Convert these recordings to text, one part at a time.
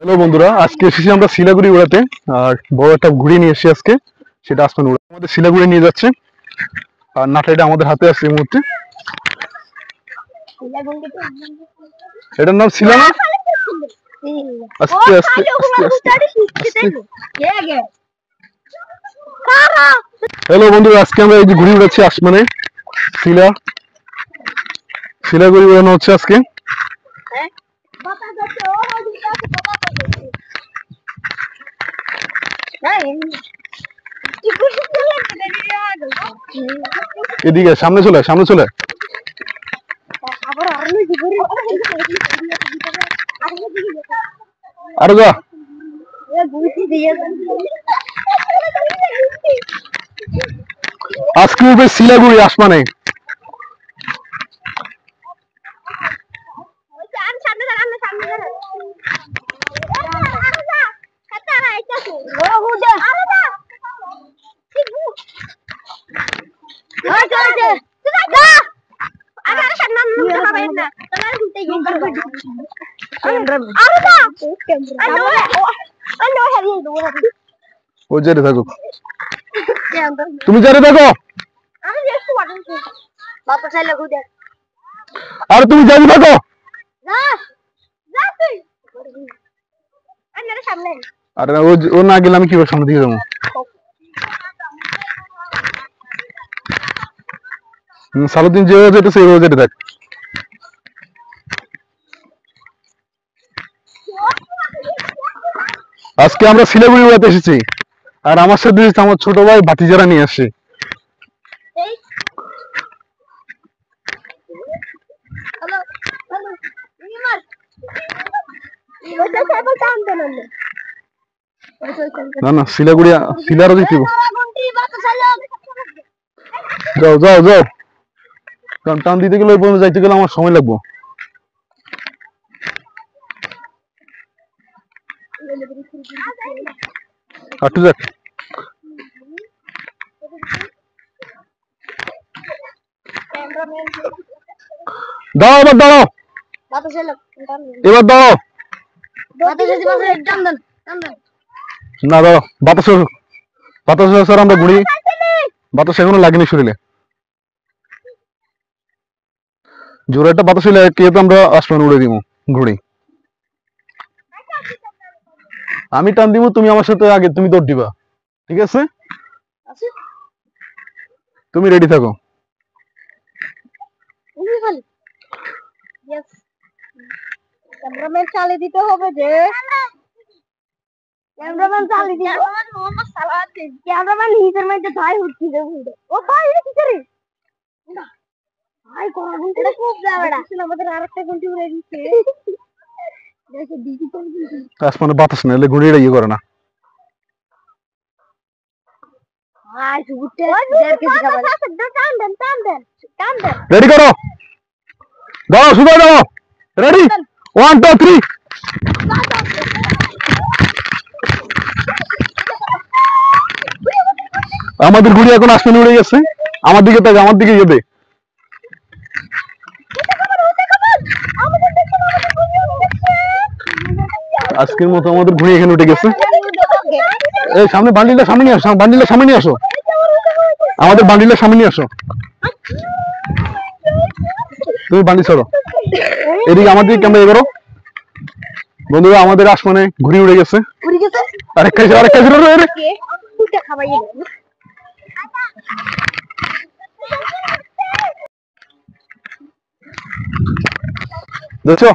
Hello বন্ধুরা, আজকে এসেছি আমরা শিলাগুড়ি উড়াতে। আর বড় একটা ঘুড়ি নিয়ে এসেছি আজকে, সেটা আসমান উড়া আমাদের শিলাগুড়ি নিয়ে যাচ্ছে। আর নাটাইটা আমাদের হাতে আছে এই মুহূর্তে। এটার নাম শিলা না? আস্তে আস্তে আস্তে আস্তে। হ্যালো বন্ধুরা, আজকে আমরা এই যে ঘুড়ি উড়াচ্ছি আসমানে। শিলাগুড়ি উড়ানো হচ্ছে আজকে। এদিকে সামনে চলে আরো যা। আজকে উঠবে শিলাগুড়ি আসমানে। ও জেরে থাকো, তুমি জেরে থাকো। আরে তুমি জেরে থাকো। আরে ও না গেলে আমি কিভাবে সামনে দিকে যাবো? সারাদিন যে যেতেছে ও যেতে থাক। আজকে আমরা শিলাগুড়ি উড়াতে এসেছি। আর আমার সাথে আমার ছোট ভাই ভাতিজারা নিয়ে আসছে। না না, শিলাগুড়ি শিলারও দিতে যাও যাও যাও। কারণ টান দিতে গেলে ওই পর্যন্ত যাইতে গেলে আমার সময় লাগবে। হাঁটু যাক। দাও, এবার দাঁড়াও, এবার দাঁড়াও। না দাঁড়াও, বাতাস স্যার আমরা ঘুরি। বাতাস এখনো লাগেনি শরীরে। জোরে একটা বাতাস হইলে কে তো আমরা আসমান উড়ে দিব ঘুড়ি। আমি টান দিব, তুমি আমার সাথে আগে তুমি দৌড় দিবা, ঠিক আছে? তুমি রেডি থাকো। ক্যামেরাম্যান চালিয়ে দিতে হবে যে ক্যামেরাম্যান চালিয়ে দিতে ক্যামেরাম্যান হিটের মধ্যে ধাই উঠছি রে ও ভাই এটা কি করে না ভাই কোন গুণ এটা খুব যাবেড়া আমাদের আরেকটা গুণটি উড়ে গেছে দেখো ডিজিটাল আসমানে বাতাস না এলে ঘুড়িটা ইয়ে করে না। ভাই উঠতে 1.5 কেজি খাবার টান দেন রেডি করো, দাও শুধু দাও। রেডি 1 2 3। আমাদের ঘুড়ি এখন আসমানে উড়ে গেছে। আমার দিকে তাক, আমার দিকে যাবে। আজকের মতো আমাদের ঘুড়ি এখানে উঠে গেছে। এই সামনে বান্ডিলটা সামনে নিয়ে আসো, বান্ডিলটা সামনে নিয়ে আসো, আমাদের বান্ডিলটা সামনে নিয়ে আসো। তুমি বান্ডিল ছাড়ো, এদিকে আমার দিকে ক্যামেরা করো। বন্ধুরা আমাদের আসমানে ঘুড়ি উড়ে গেছে। আরেক কাজ দেখছো?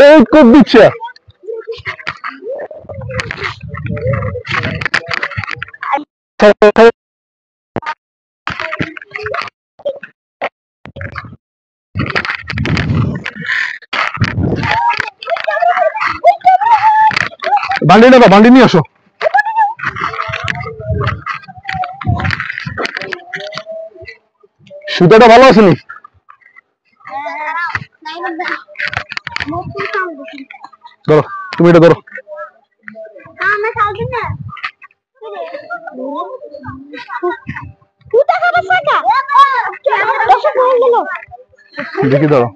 এই কোপ দিচ্ছে। বান্ডি নেবা, বান্ডি নিয়ে আসো। সুতাটা ভালো আছে নি? ধরো, তুমি এটা ধরো। দেখি দাঁড়াও